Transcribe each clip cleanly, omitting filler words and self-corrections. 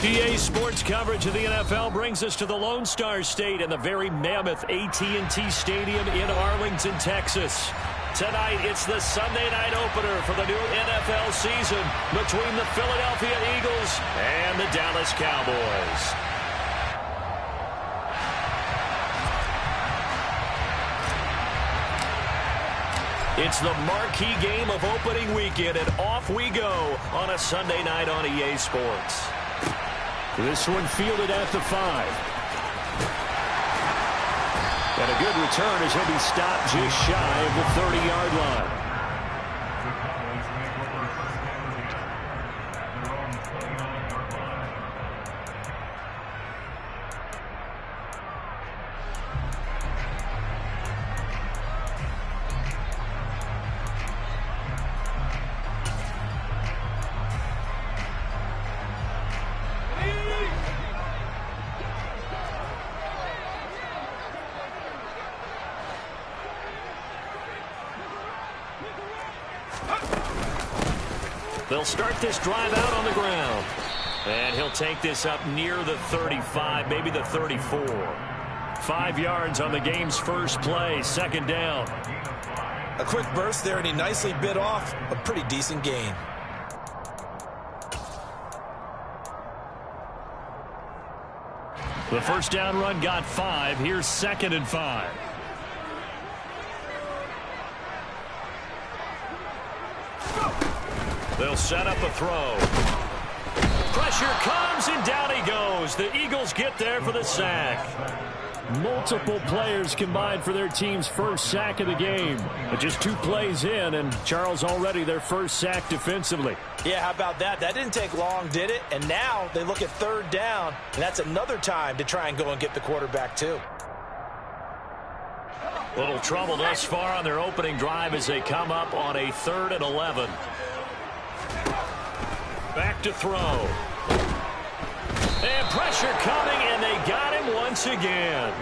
EA Sports coverage of the NFL brings us to the Lone Star State and the very mammoth AT&T Stadium in Arlington, Texas. Tonight, it's the Sunday night opener for the new NFL season between the Philadelphia Eagles and the Dallas Cowboys. It's the marquee game of opening weekend, and off we go on a Sunday night on EA Sports. This one fielded at the 5. And a good return as he'll be stopped just shy of the 30-yard line. They'll start this drive out on the ground. And he'll take this up near the 35, maybe the 34. 5 yards on the game's first play, second down. A quick burst there, and he nicely bit off a pretty decent gain. The first down run got 5. Here's 2nd and 5. They'll set up a throw. Pressure comes, and down he goes. The Eagles get there for the sack. Multiple players combined for their team's first sack of the game. But just 2 plays in, and Charles already their first sack defensively. Yeah, how about that? That didn't take long, did it? And now they look at 3rd down, and that's another time to try and go and get the quarterback too. Little trouble thus far on their opening drive as they come up on a 3rd and 11. Back to throw. And pressure coming, and they got him once again.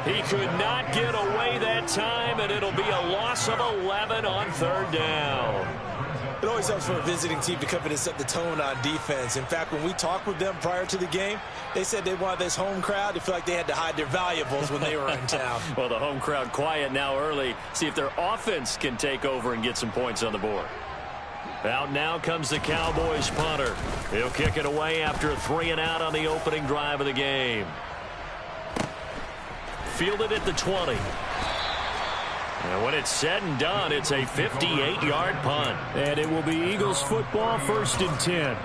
He could not get away that time, and it'll be a loss of 11 on 3rd down. It always helps for a visiting team to come in and set the tone on defense. In fact, when we talked with them prior to the game, they said they wanted this home crowd to feel like they had to hide their valuables when they were in town. Well, the home crowd quiet now early. See if their offense can take over and get some points on the board. Out now comes the Cowboys punter. He'll kick it away after a 3 and out on the opening drive of the game. Fielded at the 20. And when it's said and done, it's a 58-yard punt. And it will be Eagles football, 1st and 10.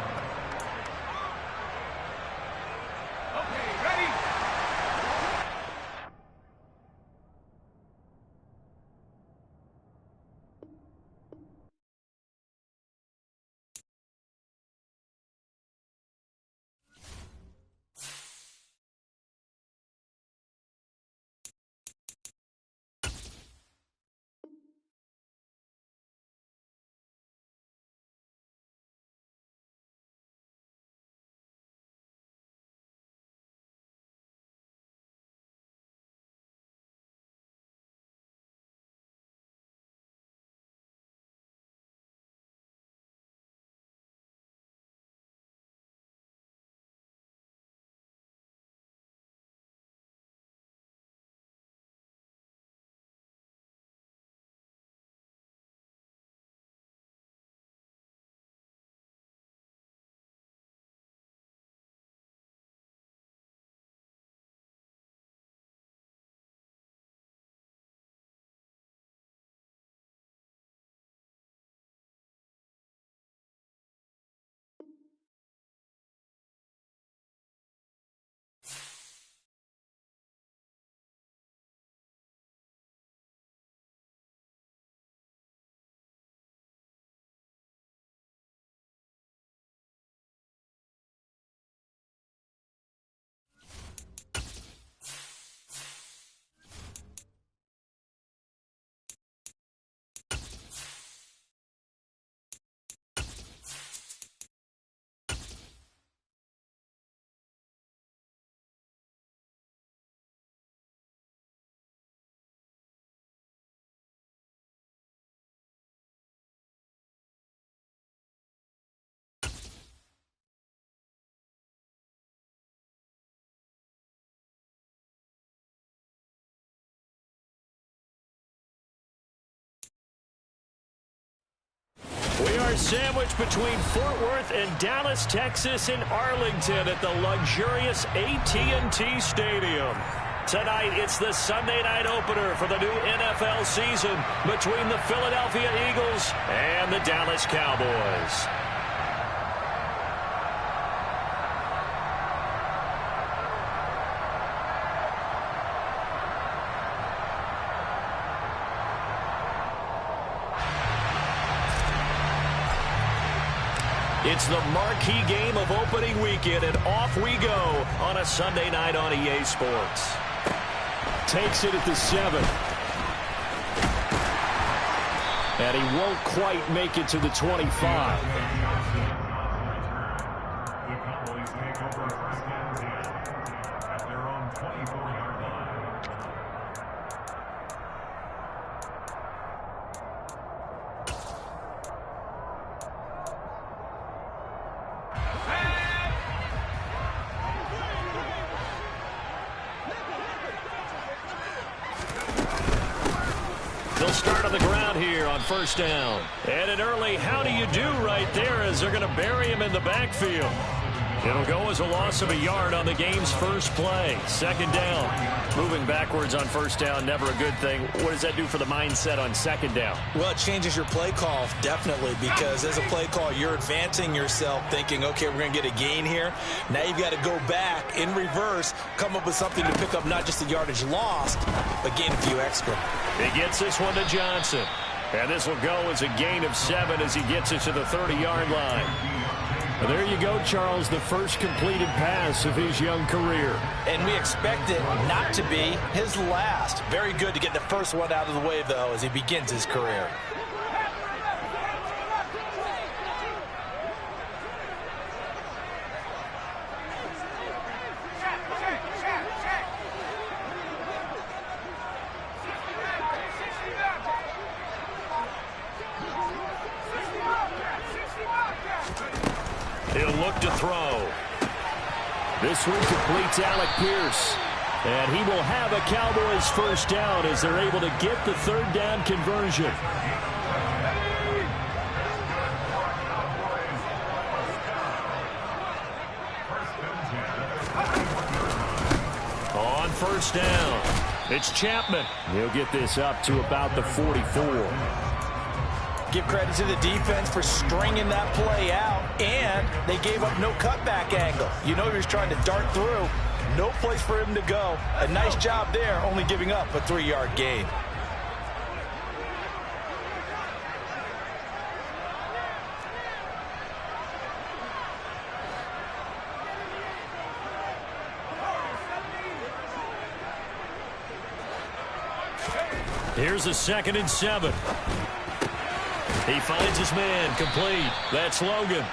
are sandwiched between Fort Worth and Dallas, Texas, and Arlington at the luxurious AT&T Stadium. Tonight, it's the Sunday night opener for the new NFL season between the Philadelphia Eagles and the Dallas Cowboys. It's the marquee game of opening weekend, and off we go on a Sunday night on EA Sports. Takes it at the 7. And he won't quite make it to the 25. The Cowboys take over first and 10 at their own 24-yard line. They'll start on the ground here on first down. And an early how do you do right there as they're going to bury him in the backfield. It'll go as a loss of a yard on the game's first play. Second down. Moving backwards on first down, never a good thing. What does that do for the mindset on second down? Well, it changes your play call, definitely, because as a play call, you're advancing yourself thinking, okay, we're going to get a gain here. Now you've got to go back in reverse, come up with something to pick up not just the yardage lost, but gain a few extra. He gets this one to Johnson. And this will go as a gain of 7 as he gets it to the 30-yard line. Well, there you go, Charles, the first completed pass of his young career. And we expect it not to be his last. Very good to get the first one out of the way, though, as he begins his career. He'll look to throw. This one completes Alec Pierce. And he will have a Cowboys first down as they're able to get the third down conversion. On first down, it's Chapman. He'll get this up to about the 44. Give credit to the defense for stringing that play out, and they gave up no cutback angle. You know he was trying to dart through. No place for him to go. A nice job there, only giving up a 3-yard gain. Here's a 2nd and 7. He finds his man, complete. That's Logan.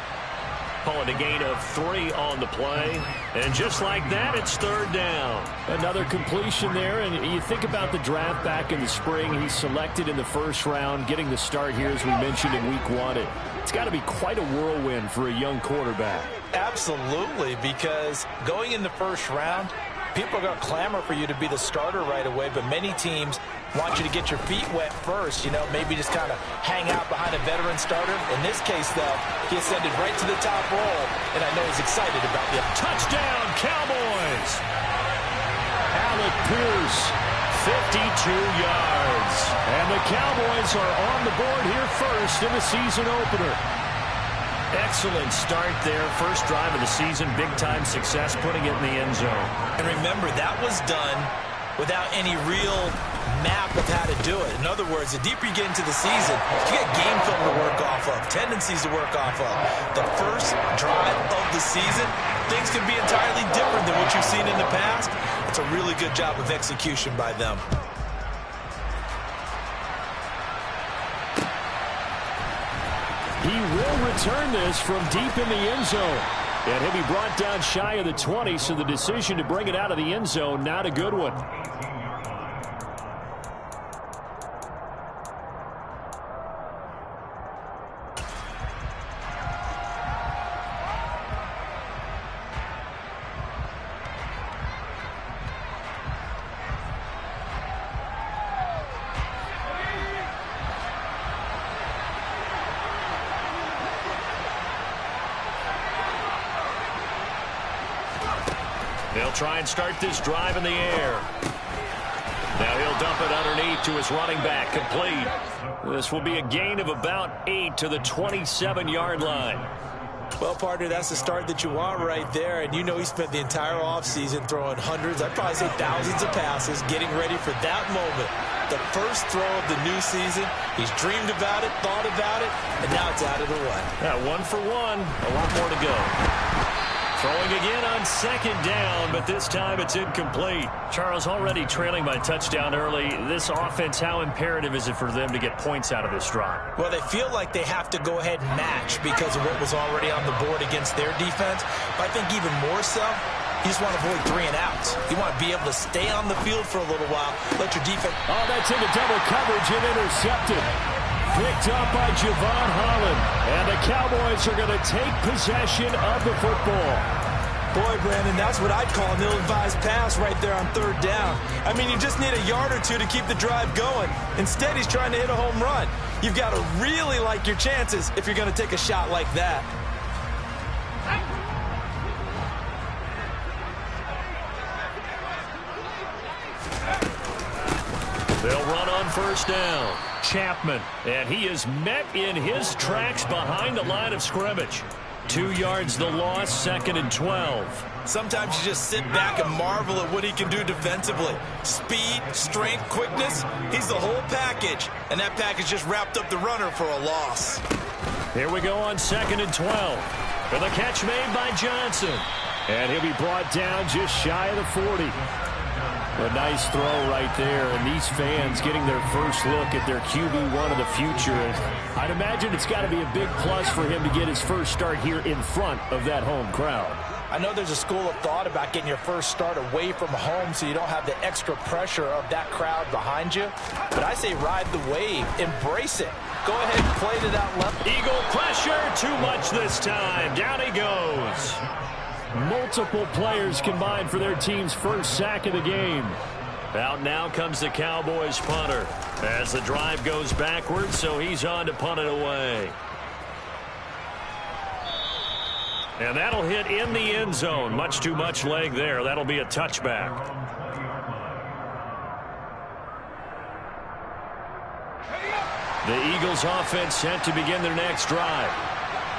Calling a gain of 3 on the play. And just like that, it's third down. Another completion there, and you think about the draft back in the spring. He's selected in the first round, getting the start here, as we mentioned, in week 1. It's got to be quite a whirlwind for a young quarterback. Absolutely, because going in the first round, people are going to clamor for you to be the starter right away, but many teams want you to get your feet wet first, you know, maybe just kind of hang out behind a veteran starter. In this case, though, he ascended right to the top roll, and I know he's excited about the touchdown, Cowboys! Alec Pierce, 52 yards. And the Cowboys are on the board here first in the season opener. Excellent start there. First drive of the season, big-time success, putting it in the end zone. And remember, that was done without any real map of how to do it. In other words, the deeper you get into the season, you get game film to work off of, tendencies to work off of. The first drive of the season, things can be entirely different than what you've seen in the past. It's a really good job of execution by them. He will return this from deep in the end zone. And he'll be brought down shy of the 20, so the decision to bring it out of the end zone, not a good one. They'll try and start this drive in the air. Now he'll dump it underneath to his running back, complete. This will be a gain of about 8 to the 27-yard line. Well, partner, that's the start that you want right there. And you know he spent the entire offseason throwing hundreds, I'd probably say thousands of passes, getting ready for that moment. The first throw of the new season. He's dreamed about it, thought about it, and now it's out of the way. Yeah, 1 for 1. A lot more to go. Throwing again on second down, but this time it's incomplete. Charles, already trailing by touchdown early. This offense, how imperative is it for them to get points out of this drive? Well, they feel like they have to go ahead and match because of what was already on the board against their defense. But I think even more so, you just want to avoid 3 and outs. You want to be able to stay on the field for a little while, let your defense... Oh, that's into double coverage and intercepted. Picked up by Javon Holland. And the Cowboys are going to take possession of the football. Boy, Brandon, that's what I'd call an ill-advised pass right there on third down. I mean, you just need a yard or two to keep the drive going. Instead, he's trying to hit a home run. You've got to really like your chances if you're going to take a shot like that. They'll run on first down. Chapman, and he is met in his tracks behind the line of scrimmage. 2 yards the loss, 2nd and 12. Sometimes you just sit back and marvel at what he can do defensively. Speed, strength, quickness, he's the whole package. And that package just wrapped up the runner for a loss. Here we go on 2nd and 12. With a catch made by Johnson. And he'll be brought down just shy of the 40. A nice throw right there, and these fans getting their first look at their QB1 of the future. And I'd imagine it's got to be a big plus for him to get his first start here in front of that home crowd. I know there's a school of thought about getting your first start away from home so you don't have the extra pressure of that crowd behind you. But I say ride the wave. Embrace it. Go ahead and play to that level. Eagle pressure, too much this time. Down he goes. Multiple players combined for their team's first sack of the game. Out now comes the Cowboys punter as the drive goes backwards, so he's on to punt it away. And that'll hit in the end zone. Much too much leg there. That'll be a touchback. The Eagles offense set to begin their next drive.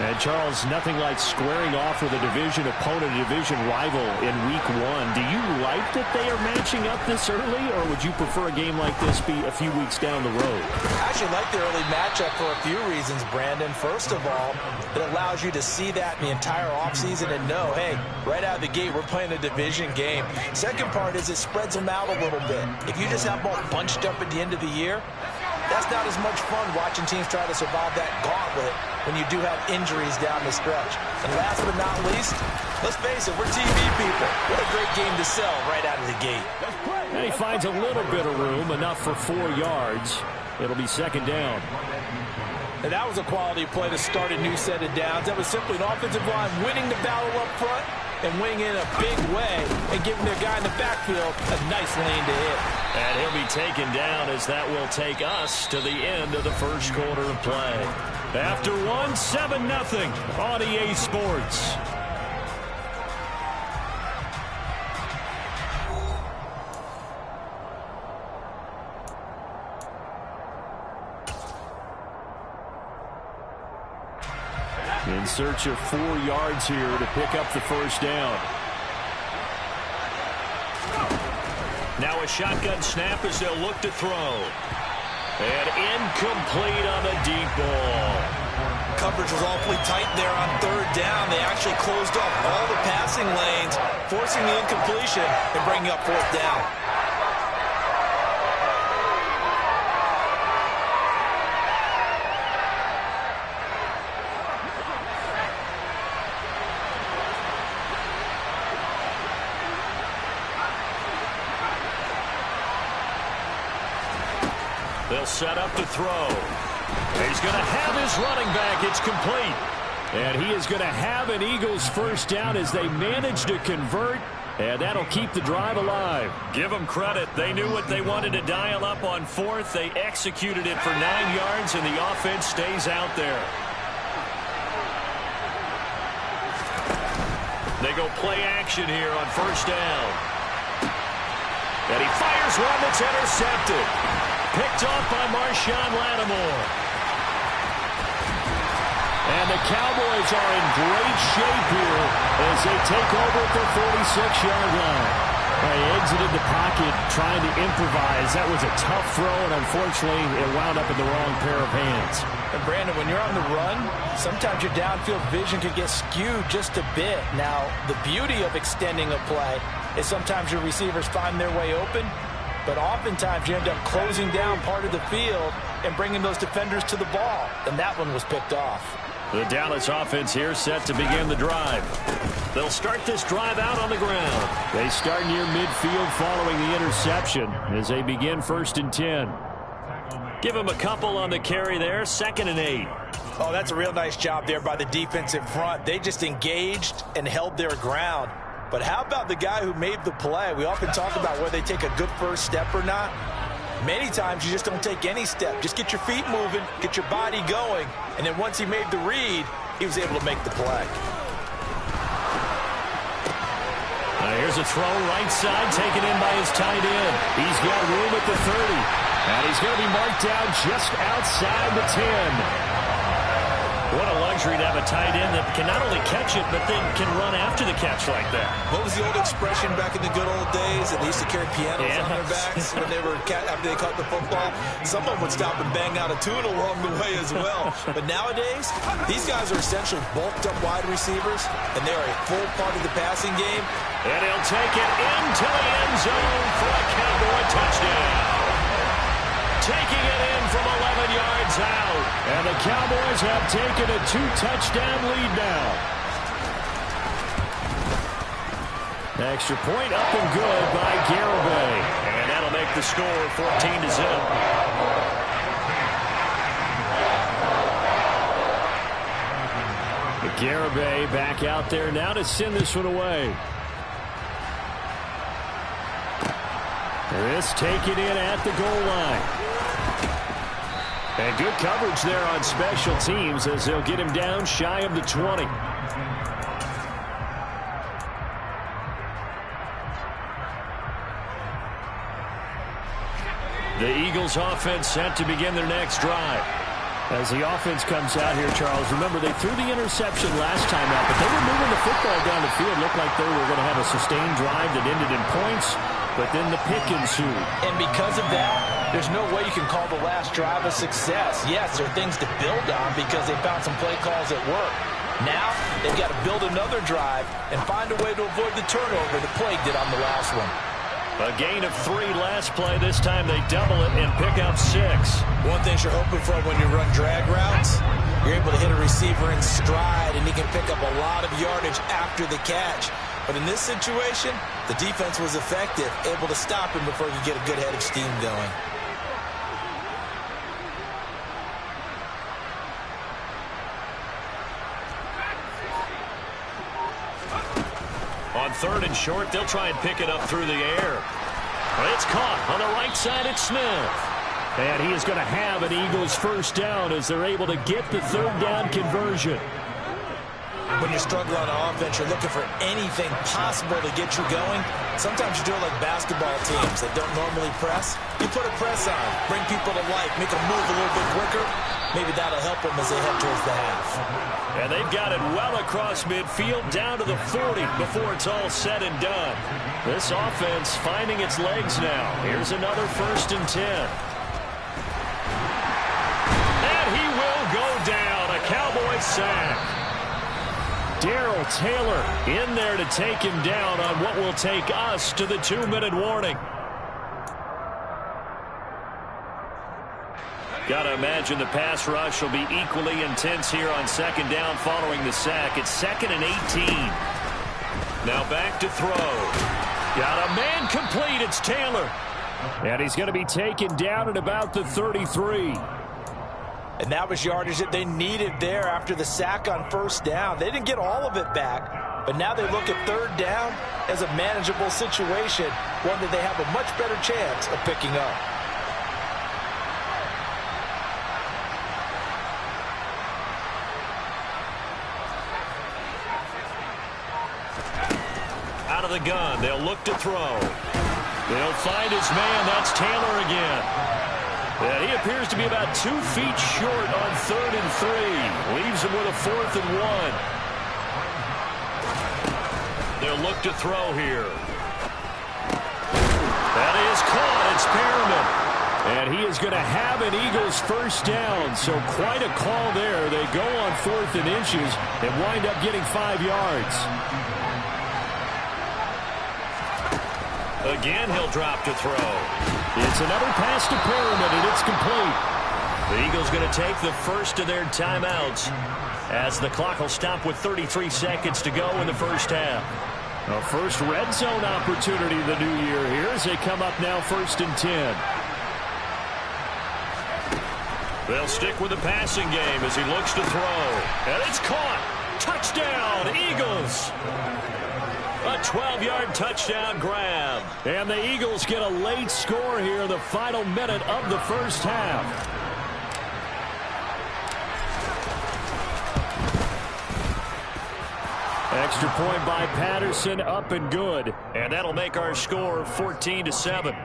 And, Charles, nothing like squaring off with a division opponent, a division rival in Week 1. Do you like that they are matching up this early, or would you prefer a game like this be a few weeks down the road? I actually like the early matchup for a few reasons, Brandon. First of all, it allows you to see that in the entire offseason and know, hey, right out of the gate, we're playing a division game. Second part is it spreads them out a little bit. If you just have them all bunched up at the end of the year, that's not as much fun watching teams try to survive that gauntlet when you do have injuries down the stretch. And last but not least, let's face it, we're TV people. What a great game to sell right out of the gate. And he finds a little bit of room, enough for 4 yards. It'll be 2nd down. And that was a quality play to start a new set of downs. That was simply an offensive line winning the battle up front and winning in a big way and giving their guy in the backfield a nice lane to hit. And he'll be taken down as that will take us to the end of the first quarter of play. After 1, 7-0 on EA Sports. In search of 4 yards here to pick up the first down. Now a shotgun snap as they'll look to throw. And incomplete on the deep ball. Coverage was awfully tight there on third down. They actually closed off all the passing lanes, forcing the incompletion and bringing up fourth down. They'll set up to throw. He's going to have his running back. It's complete. And he is going to have an Eagles first down as they manage to convert. And that'll keep the drive alive. Give them credit. They knew what they wanted to dial up on fourth. They executed it for 9 yards, and the offense stays out there. They go play action here on first down. And he fires one that's intercepted. Picked off by Marshawn Lattimore. And the Cowboys are in great shape here as they take over at their 46-yard line. They exited the pocket trying to improvise. That was a tough throw, and unfortunately, it wound up in the wrong pair of hands. And Brandon, when you're on the run, sometimes your downfield vision can get skewed just a bit. Now, the beauty of extending a play is sometimes your receivers find their way open, but oftentimes you end up closing down part of the field and bringing those defenders to the ball, and that one was picked off. The Dallas offense here set to begin the drive. They'll start this drive out on the ground. They start near midfield following the interception as they begin 1st and 10. Give them a couple on the carry there, 2nd and 8. Oh, that's a real nice job there by the defensive front. They just engaged and held their ground. But how about the guy who made the play? We often talk about whether they take a good first step or not. Many times you just don't take any step. Just get your feet moving, get your body going, and then once he made the read, he was able to make the play. Here's a throw right side taken in by his tight end. He's got room at the 30. And he's going to be marked down just outside the 10. What a luxury to have a tight end that can not only catch it, but then can run after the catch like that. What was the old expression back in the good old days? That they used to carry pianos on their backs when they were after they caught the football. Someone would stop and bang out a tune along the way as well. But nowadays, these guys are essentially bulked up wide receivers, and they are a full part of the passing game. And he'll take it into the end zone for a Cowboy touchdown. Taking it in from 11 yards out. And the Cowboys have taken a 2-touchdown lead now. Extra point up and good by Gotw. And that'll make the score 14-0. Gotw back out there now to send this one away. This taken in at the goal line. And good coverage there on special teams as they'll get him down shy of the 20. The Eagles offense set to begin their next drive. As the offense comes out here, Charles, remember they threw the interception last time out, but they were moving the football down the field. Looked like they were going to have a sustained drive that ended in points, but then the pick ensued. And because of that, there's no way you can call the last drive a success. Yes, there are things to build on because they found some play calls at work. Now, they've got to build another drive and find a way to avoid the turnover that plagued it on the last one. A gain of 3 last play. This time they double it and pick up 6. One thing you're hoping for when you run drag routes, you're able to hit a receiver in stride and he can pick up a lot of yardage after the catch. But in this situation, the defense was effective, able to stop him before he could get a good head of steam going. On 3rd and short, they'll try and pick it up through the air. It's caught on the right side. It's Smith. And he is going to have an Eagles first down as they're able to get the 3rd down conversion. When you're struggling on offense, you're looking for anything possible to get you going. Sometimes you do it like basketball teams that don't normally press. You put a press on, bring people to life, make them move a little bit quicker. Maybe that'll help them as they head towards the half. And they've got it well across midfield down to the 40 before it's all said and done. This offense finding its legs now. Here's another 1st and 10. And he will go down. A Cowboy sack. Darrell Taylor in there to take him down on what will take us to the 2-minute warning. Got to imagine the pass rush will be equally intense here on 2nd down following the sack. It's 2nd and 18. Now back to throw. Got a man complete. It's Taylor. And he's going to be taken down at about the 33. And that was yardage that they needed there after the sack on 1st down. They didn't get all of it back, but now they look at 3rd down as a manageable situation, one that they have a much better chance of picking up. of the gun. They'll look to throw. They'll find his man. That's Taylor again. And he appears to be about 2 feet short on 3rd and 3. Leaves him with a 4th and 1. They'll look to throw here. That is caught. It's Perriman. And he is going to have an Eagles first down. So quite a call there. They go on 4th and inches and wind up getting 5 yards. Again, he'll drop to throw. It's another pass to Perriman, and it's complete. The Eagles going to take the first of their timeouts as the clock will stop with 33 seconds to go in the first half. A first red zone opportunity of the new year here as they come up now 1st and 10. They'll stick with the passing game as he looks to throw. And it's caught. Touchdown, Eagles. A 12-yard touchdown grab. And the Eagles get a late score here, the final minute of the first half. Extra point by Patterson, up and good. And that'll make our score 14-7.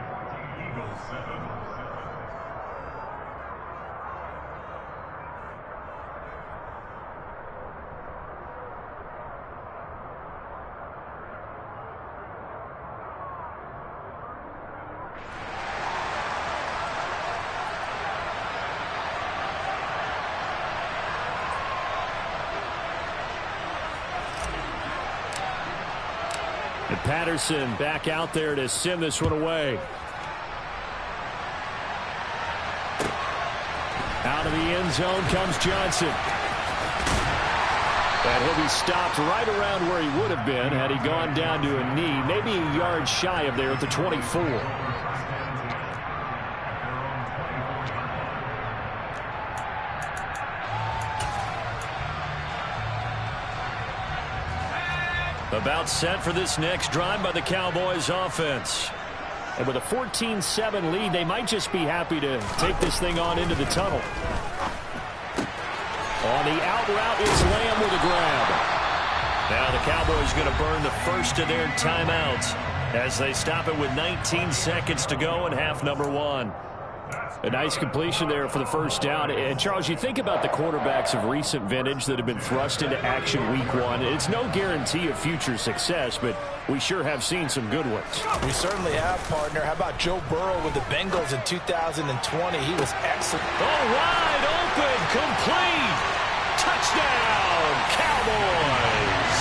And Patterson back out there to send this one away. Out of the end zone comes Johnson. And he'll be stopped right around where he would have been had he gone down to a knee, maybe a yard shy of there at the 24. About set for this next drive by the Cowboys offense. And with a 14-7 lead, they might just be happy to take this thing on into the tunnel. On the out route is Lamb with a grab. Now the Cowboys going to burn the first of their timeouts as they stop it with 19 seconds to go in half number 1. A nice completion there for the first down. And, Charles, you think about the quarterbacks of recent vintage that have been thrust into action week 1. It's no guarantee of future success, but we sure have seen some good ones. We certainly have, partner. How about Joe Burrow with the Bengals in 2020? He was excellent. Oh, wide open, complete. Touchdown, Cowboys.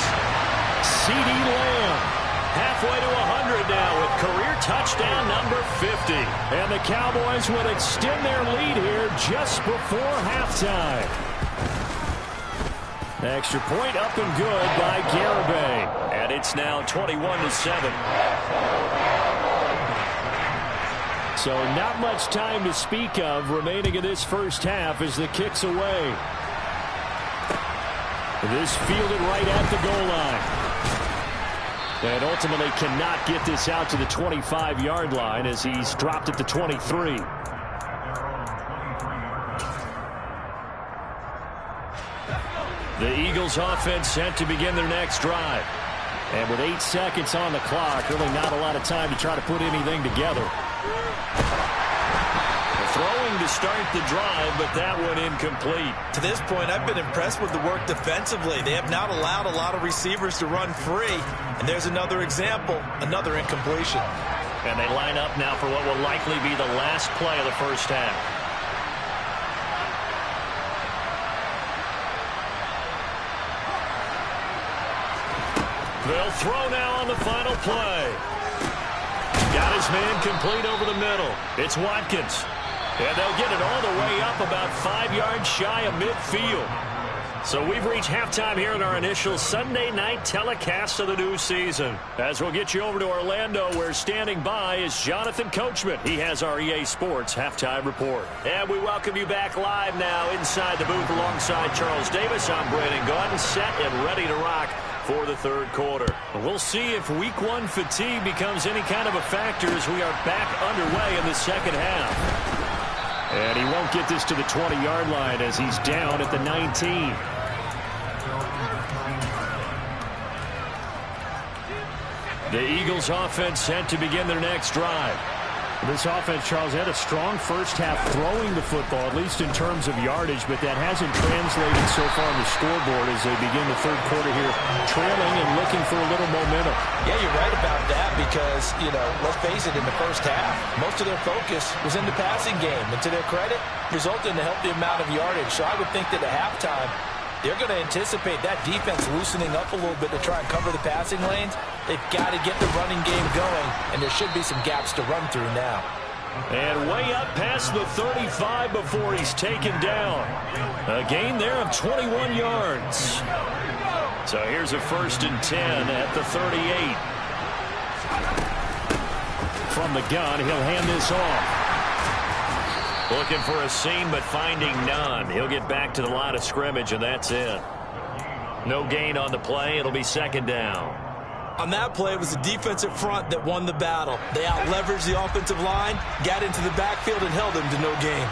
CeeDee Lamb. Halfway to 100 now with career touchdown number 50. And the Cowboys will extend their lead here just before halftime. Extra point up and good by Garibay. And it's now 21-7. So not much time to speak of remaining in this first half as the kick's away. This fielded right at the goal line. And ultimately cannot get this out to the 25-yard line as he's dropped at the 23. The Eagles offense set to begin their next drive. And with 8 seconds on the clock, really not a lot of time to try to put anything together. Throwing to start the drive, but that one incomplete. To this point, I've been impressed with the work defensively. They have not allowed a lot of receivers to run free. And there's another example, another incompletion. And they line up now for what will likely be the last play of the first half. They'll throw now on the final play. Got his man complete over the middle. It's Watkins. And they'll get it all the way up about 5 yards shy of midfield. So we've reached halftime here in our initial Sunday night telecast of the new season. As we'll get you over to Orlando, where standing by is Jonathan Coachman. He has our EA Sports halftime report. And we welcome you back live now inside the booth alongside Charles Davis. I'm Brandon Gaudin, set and ready to rock for the third quarter. We'll see if week 1 fatigue becomes any kind of a factor as we are back underway in the second half. And he won't get this to the 20-yard line as he's down at the 19. The Eagles offense set to begin their next drive. This offense, Charles, had a strong first half throwing the football, at least in terms of yardage, but that hasn't translated so far on the scoreboard as they begin the third quarter here, trailing and looking for a little momentum. Yeah, you're right about that because, let's face it, in the first half, most of their focus was in the passing game. And to their credit, resulted in a healthy amount of yardage. So I would think that at halftime, they're going to anticipate that defense loosening up a little bit to try and cover the passing lanes. They've got to get the running game going, and there should be some gaps to run through now. And way up past the 35 before he's taken down. A gain there of 21 yards. So here's a 1st and 10 at the 38. From the gun, he'll hand this off. Looking for a seam, but finding none. He'll get back to the line of scrimmage, and that's it. No gain on the play. It'll be 2nd down. On that play, it was the defensive front that won the battle. They out-leveraged the offensive line, got into the backfield, and held them to no gain.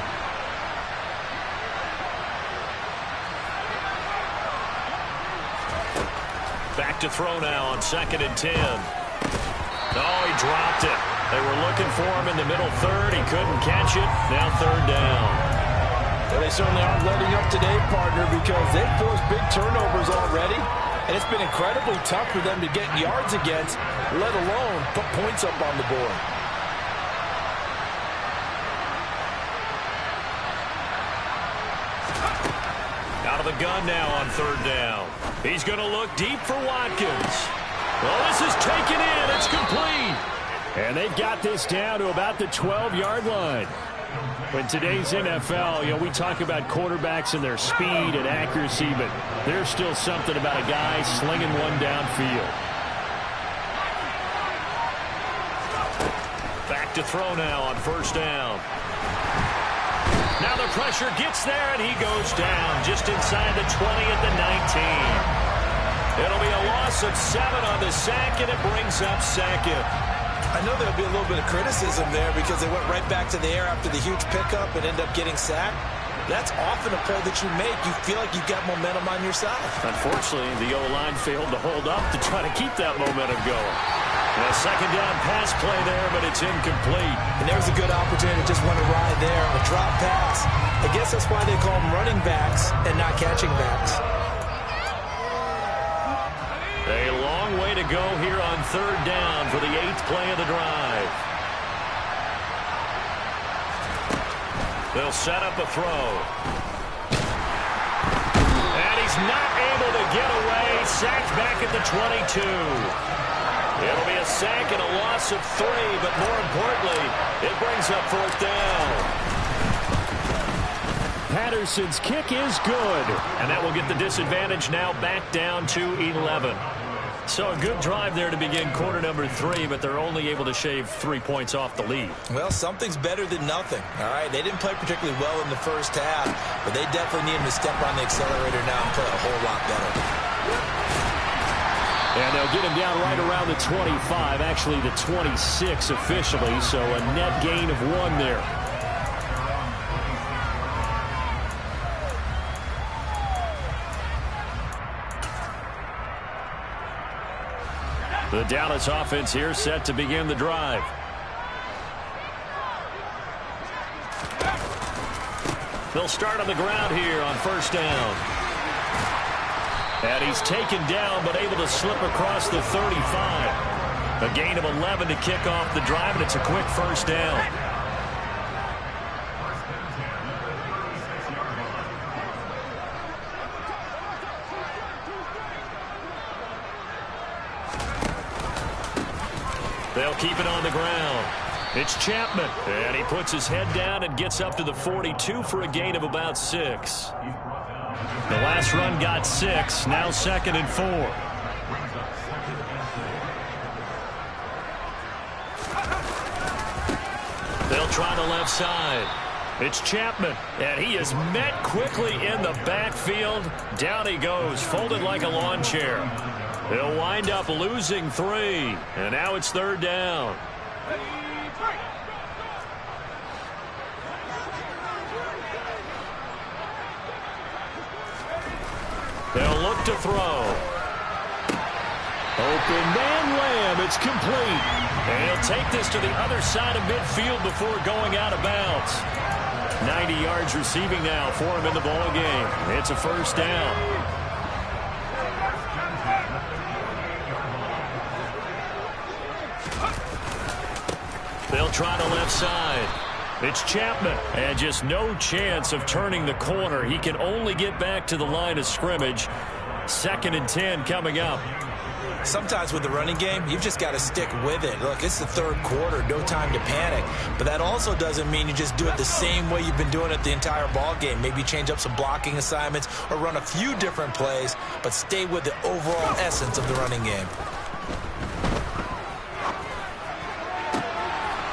Back to throw now on 2nd and 10. Oh, he dropped it. They were looking for him in the middle third. He couldn't catch it. Now 3rd down. Well, they certainly aren't letting up today, partner, because they've forced big turnovers already. And it's been incredibly tough for them to get yards against, let alone put points up on the board. Out of the gun now on 3rd down. He's going to look deep for Watkins. Well, this is taken in. It's complete. And they've got this down to about the 12-yard line. In today's NFL, we talk about quarterbacks and their speed and accuracy, but there's still something about a guy slinging one downfield. Back to throw now on 1st down. Now the pressure gets there, and he goes down just inside the 20 at the 19. It'll be a loss of 7 on the sack, and it brings up 2nd. I know there'll be a little bit of criticism there because they went right back to the air after the huge pickup and ended up getting sacked. That's often a play that you make. You feel like you've got momentum on your side. Unfortunately, the O-line failed to hold up to try to keep that momentum going. A 2nd down pass play there, but it's incomplete. And there's a good opportunity to just want to ride there. A drop pass. I guess that's why they call them running backs and not catching backs. A long way to go here on 3rd down for the 8th play of the drive. They'll set up a throw. And he's not able to get away. Sacked back at the 22. It'll be a sack and a loss of 3, but more importantly, it brings up 4th down. Patterson's kick is good. And that will get the disadvantage now back down to 11. So a good drive there to begin quarter number 3, but they're only able to shave 3 points off the lead. Well, something's better than nothing. All right, they didn't play particularly well in the first half, but they definitely need him to step on the accelerator now and play a whole lot better. And they'll get him down right around the 25, actually the 26 officially, so a net gain of 1 there. The Dallas offense here set to begin the drive. They'll start on the ground here on 1st down. And he's taken down but able to slip across the 35. A gain of 11 to kick off the drive, and it's a quick 1st down. They'll keep it on the ground. It's Chapman, and he puts his head down and gets up to the 42 for a gain of about 6. The last run got 6, now 2nd and 4. They'll try the left side. It's Chapman, and he is met quickly in the backfield. Down he goes, folded like a lawn chair. They'll wind up losing 3, and now it's 3rd down. They'll look to throw. Open man Lamb It's complete. And he'll take this to the other side of midfield before going out of bounds. 90 yards receiving now for him in the ball game. It's a first down. They'll try the left side. It's Chapman. And just no chance of turning the corner. He can only get back to the line of scrimmage. 2nd and 10 coming up. Sometimes with the running game, you've just got to stick with it. Look, it's the 3rd quarter, no time to panic. But that also doesn't mean you just do it the same way you've been doing it the entire ball game. Maybe change up some blocking assignments or run a few different plays, but stay with the overall essence of the running game.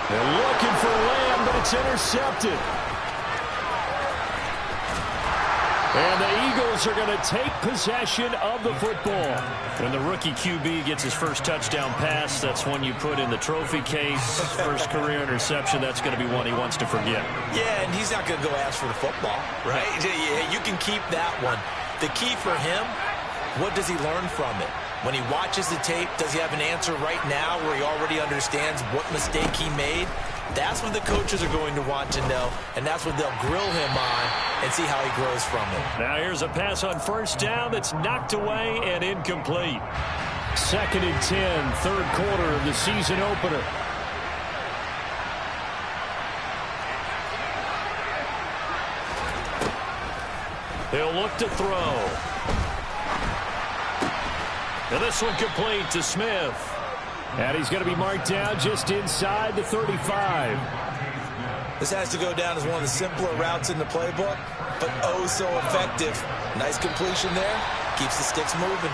They're looking for Lamb, but it's intercepted. And the Eagles are going to take possession of the football. When the rookie QB gets his first touchdown pass, that's one you put in the trophy case. First career interception, that's going to be one he wants to forget. Yeah, and he's not going to go ask for the football, right? Yeah, you can keep that one. The key for him, what does he learn from it? When he watches the tape, does he have an answer right now where he already understands what mistake he made? That's what the coaches are going to want to know, and that's what they'll grill him on and see how he grows from it. Now here's a pass on first down that's knocked away and incomplete. 2nd and 10, 3rd quarter of the season opener. He'll look to throw. And this one complete to Smith. And he's going to be marked down just inside the 35. This has to go down as one of the simpler routes in the playbook, but oh so effective. Nice completion there. Keeps the sticks moving.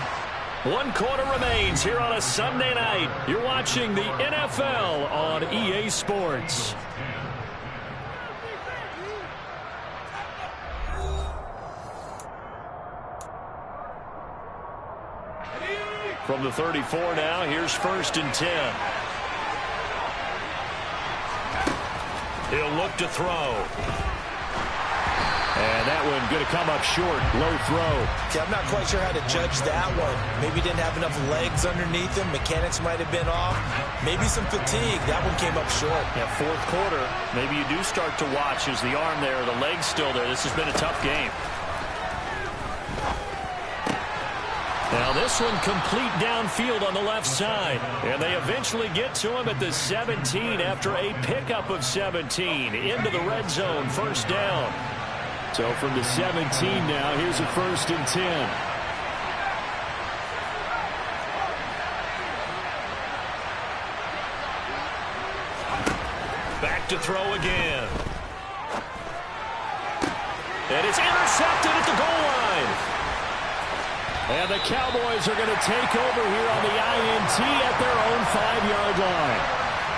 1 quarter remains here on a Sunday night. You're watching the NFL on EA Sports. From the 34 now, here's 1st and 10. He'll look to throw. And that one going to come up short. Low throw. Okay, I'm not quite sure how to judge that one. Maybe he didn't have enough legs underneath him. Mechanics might have been off. Maybe some fatigue. That one came up short. Yeah, 4th quarter. Maybe you do start to watch. Is the arm there, the leg's still there? This has been a tough game. Now this one complete downfield on the left side. And they eventually get to him at the 17 after a pickup of 17. Into the red zone, first down. So from the 17 now, here's a 1st and 10. Back to throw again. And it's intercepted at the goal line. And the Cowboys are going to take over here on the INT at their own 5-yard line.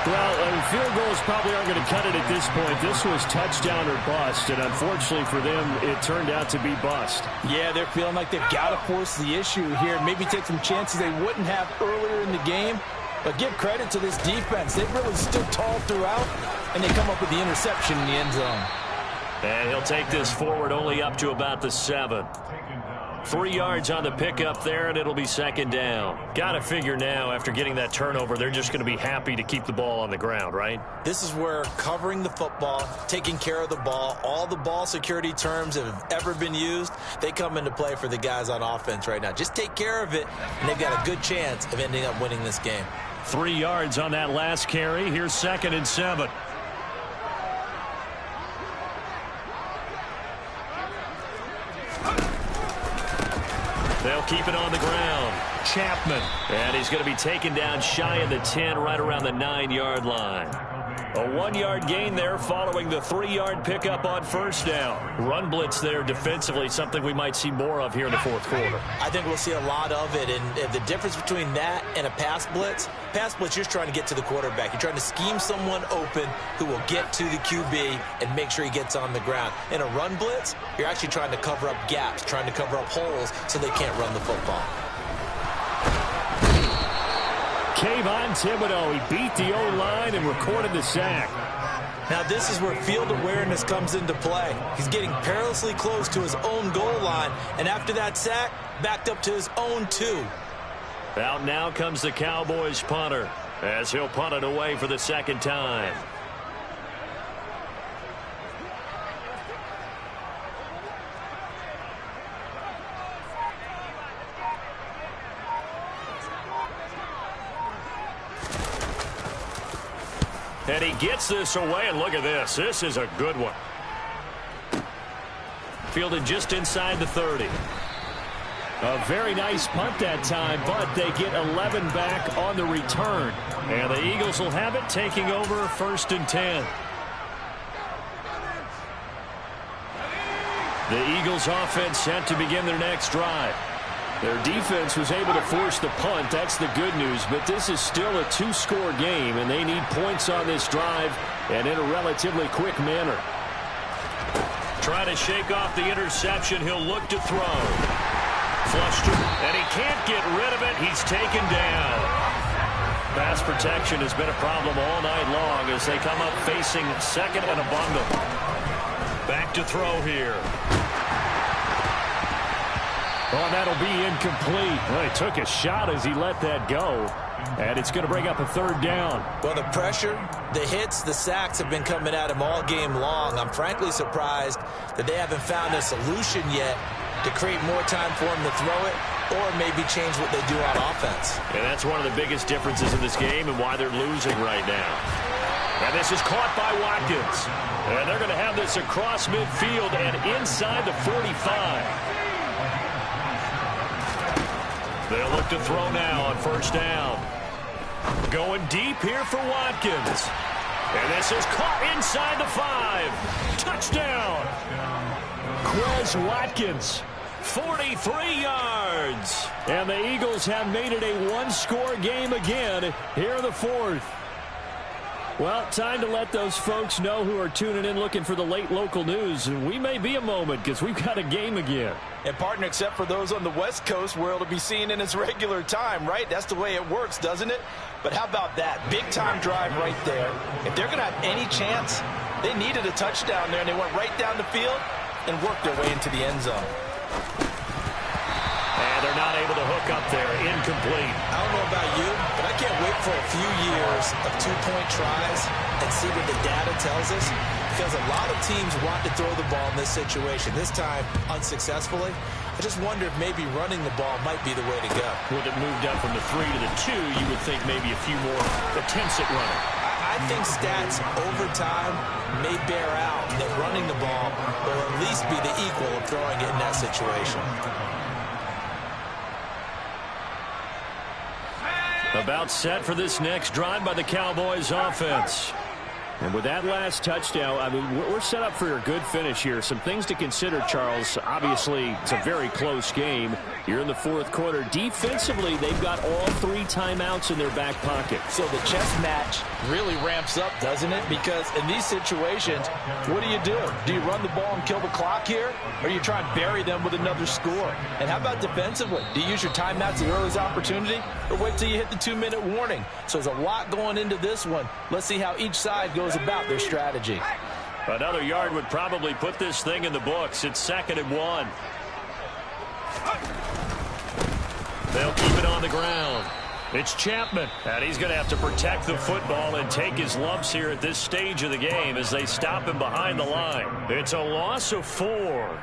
Well, field goals probably aren't going to cut it at this point. This was touchdown or bust, and unfortunately for them, it turned out to be bust. Yeah, they're feeling like they've got to force the issue here. Maybe take some chances they wouldn't have earlier in the game. But give credit to this defense. They've really stood tall throughout, and they come up with the interception in the end zone. And he'll take this forward only up to about the 7. 3 yards on the pickup there, and it'll be 2nd down. Got to figure now, after getting that turnover, they're just going to be happy to keep the ball on the ground, right? This is where covering the football, taking care of the ball, all the ball security terms that have ever been used, they come into play for the guys on offense right now. Just take care of it, and they've got a good chance of ending up winning this game. 3 yards on that last carry. Here's 2nd and 7. They'll keep it on the ground. Chapman. And he's going to be taken down shy of the 10, right around the 9-yard line. A 1-yard gain there following the 3-yard pickup on first down. Run blitz there defensively, something we might see more of here in the 4th quarter. I think we'll see a lot of it, and the difference between that and a pass blitz, you're just trying to get to the quarterback. You're trying to scheme someone open who will get to the QB and make sure he gets on the ground. In a run blitz, you're actually trying to cover up gaps, trying to cover up holes so they can't run the football. Kayvon Thibodeau, he beat the O-line and recorded the sack. Now this is where field awareness comes into play. He's getting perilously close to his own goal line, and after that sack, backed up to his own 2. Out now comes the Cowboys punter as he'll punt it away for the second time. And he gets this away, and look at this. This is a good one. Fielded just inside the 30. A very nice punt that time, but they get 11 back on the return. And the Eagles will have it, taking over 1st and 10. The Eagles offense set to begin their next drive. Their defense was able to force the punt. That's the good news. But this is still a 2-score game, and they need points on this drive and in a relatively quick manner. Trying to shake off the interception. He'll look to throw. Flushed him, and he can't get rid of it. He's taken down. Pass protection has been a problem all night long as they come up facing second and a bundle. Back to throw here. Oh, that'll be incomplete. Well, he took a shot as he let that go. And it's going to bring up a 3rd down. Well, the pressure, the hits, the sacks have been coming at him all game long. I'm frankly surprised that they haven't found a solution yet to create more time for him to throw it or maybe change what they do on offense. And that's one of the biggest differences in this game and why they're losing right now. And this is caught by Watkins. And they're going to have this across midfield and inside the 45. They'll look to throw now on 1st down. Going deep here for Watkins. And this is caught inside the 5. Touchdown. Quez Watkins. 43 yards. And the Eagles have made it a 1-score game again here in the 4th. Well, time to let those folks know who are tuning in looking for the late local news. And we may be a moment because we've got a game again. And, partner, except for those on the West Coast where it'll be seen in its regular time, right? That's the way it works, doesn't it? But how about that? Big-time drive right there. If they're going to have any chance, they needed a touchdown there, and they went right down the field and worked their way into the end zone. And they're not able to hook up there. Incomplete. I don't know about you, but I can't wait for a few years of 2-point tries and see what the data tells us. Because a lot of teams want to throw the ball in this situation. This time, unsuccessfully. I just wonder if maybe running the ball might be the way to go. With it moved up from the 3 to the 2, you would think maybe a few more attempts at running. I think stats over time may bear out that running the ball will at least be the equal of throwing it in that situation. About set for this next drive by the Cowboys offense. And with that last touchdown, I mean, we're set up for a good finish here. Some things to consider, Charles. Obviously, it's a very close game. You're in the 4th quarter. Defensively, they've got all 3 timeouts in their back pocket. So the chess match really ramps up, doesn't it? Because in these situations, what do? Do you run the ball and kill the clock here? Or you try and bury them with another score? And how about defensively? Do you use your timeouts at the earliest opportunity? Or wait till you hit the 2-minute warning? So there's a lot going into this one. Let's see how each side goes about their strategy. Another yard would probably put this thing in the books. It's 2nd and 1. They'll keep it on the ground. It's Chapman, and he's going to have to protect the football and take his lumps here at this stage of the game as they stop him behind the line. It's a loss of 4.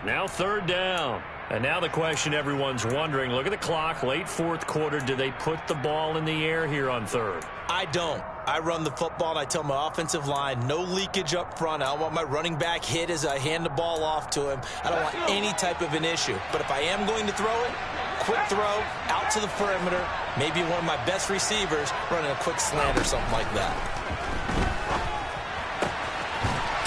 Now 3rd down. And now the question everyone's wondering, look at the clock, late 4th quarter, do they put the ball in the air here on 3rd? I don't. I run the football, and I tell my offensive line, no leakage up front. I don't want my running back hit as I hand the ball off to him. I don't want any type of an issue. But if I am going to throw it, quick throw, out to the perimeter, maybe one of my best receivers running a quick slant or something like that.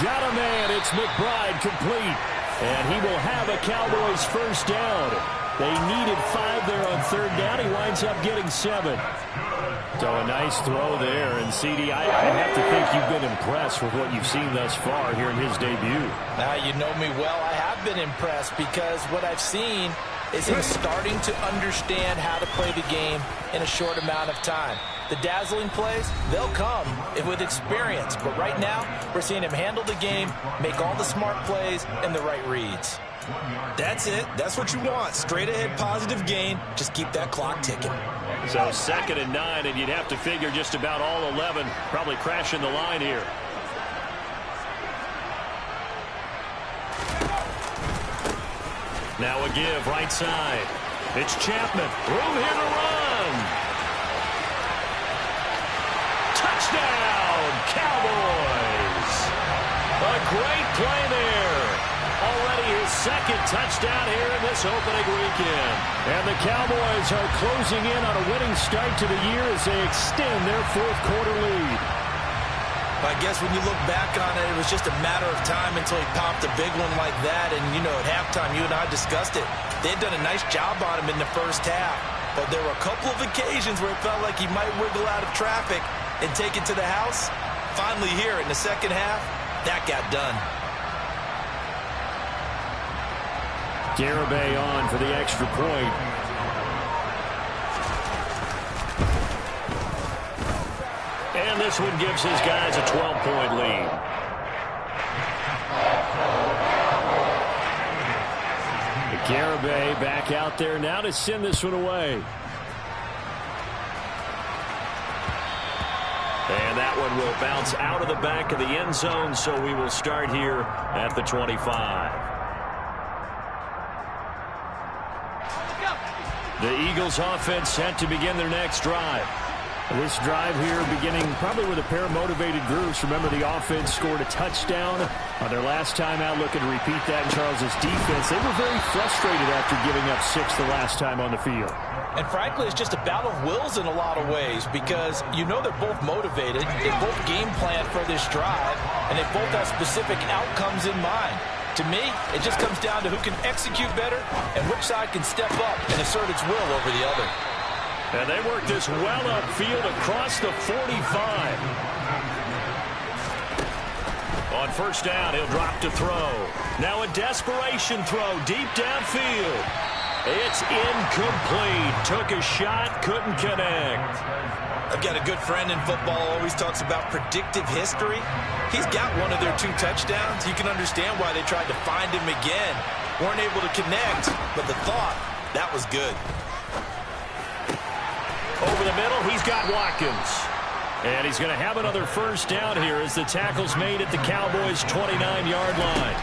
Got a man. It's McBride complete. And he will have a Cowboys 1st down. They needed 5 there on 3rd down. He winds up getting 7. So a nice throw there. And, CD, I have to think you've been impressed with what you've seen thus far here in his debut. Now, you know me well. I have been impressed because what I've seen is him starting to understand how to play the game in a short amount of time. The dazzling plays, they'll come with experience. But right now, we're seeing him handle the game, make all the smart plays, and the right reads. That's it. That's what you want. Straight ahead positive gain. Just keep that clock ticking. So 2nd and 9, and you'd have to figure just about all 11 probably crashing the line here. Now a give right side. It's Chapman. Room here to run. Touchdown, Cowboys. A great play there. Already his 2nd touchdown here in this opening weekend. And the Cowboys are closing in on a winning start to the year as they extend their 4th quarter lead. I guess when you look back on it, it was just a matter of time until he popped a big one like that. And, you know, at halftime, you and I discussed it. They had done a nice job on him in the first half. But there were a couple of occasions where it felt like he might wiggle out of traffic and take it to the house. Finally here in the second half, that got done. Garibay on for the extra point. And this one gives his guys a 12-point lead. Garibay back out there now to send this one away. And that one will bounce out of the back of the end zone, so we will start here at the 25. The Eagles offense set to begin their next drive. This drive here beginning probably with a pair of motivated groups. Remember, the offense scored a touchdown on their last time out, looking to repeat that in Charles's defense. They were very frustrated after giving up 6 the last time on the field. And frankly, it's just a battle of wills in a lot of ways because you know they're both motivated. They both game plan for this drive, and they both have specific outcomes in mind. To me, it just comes down to who can execute better and which side can step up and assert its will over the other. And they work this well upfield across the 45. On first down, he'll drop to throw. Now a desperation throw deep downfield. It's incomplete. Took a shot, couldn't connect. I've got a good friend in football, always talks about predictive history. He's got one of their 2 touchdowns. You can understand why they tried to find him again. Weren't able to connect, but the thought, that was good. Over the middle, he's got Watkins. And he's going to have another first down here as the tackle's made at the Cowboys' 29-yard line.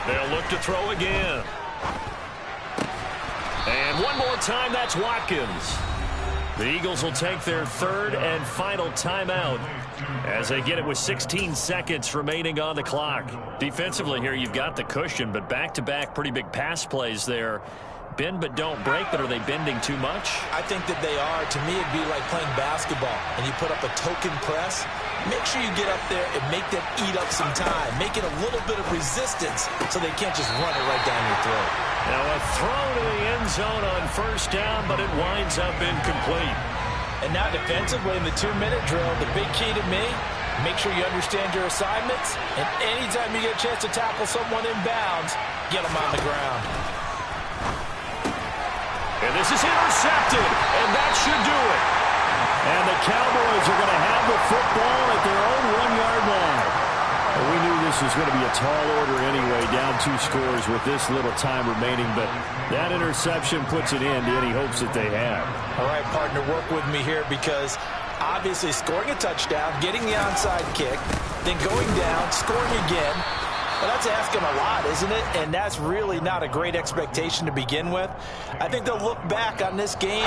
They'll look to throw again. And one more time, that's Watkins. The Eagles will take their 3rd and final timeout as they get it with 16 seconds remaining on the clock. Defensively here, you've got the cushion, but back-to-back pretty big pass plays there. Bend but don't break, but are they bending too much? I think that they are. To me, it'd be like playing basketball, and you put up a token press. Make sure you get up there and make them eat up some time. Make it a little bit of resistance so they can't just run it right down your throat. Now a throw to the end zone on first down, but it winds up incomplete. And now defensively in the 2-minute drill, the big key to me, make sure you understand your assignments, and anytime you get a chance to tackle someone in bounds, get them on the ground. And this is intercepted, and that should do it. And the Cowboys are going to have the football at their own 1-yard line. And we knew this was going to be a tall order anyway, down 2 scores with this little time remaining. But that interception puts an end to any hopes that they had. All right, partner, work with me here because obviously scoring a touchdown, getting the onside kick, then going down, scoring again. Well, that's asking a lot, isn't it? And that's really not a great expectation to begin with. I think they'll look back on this game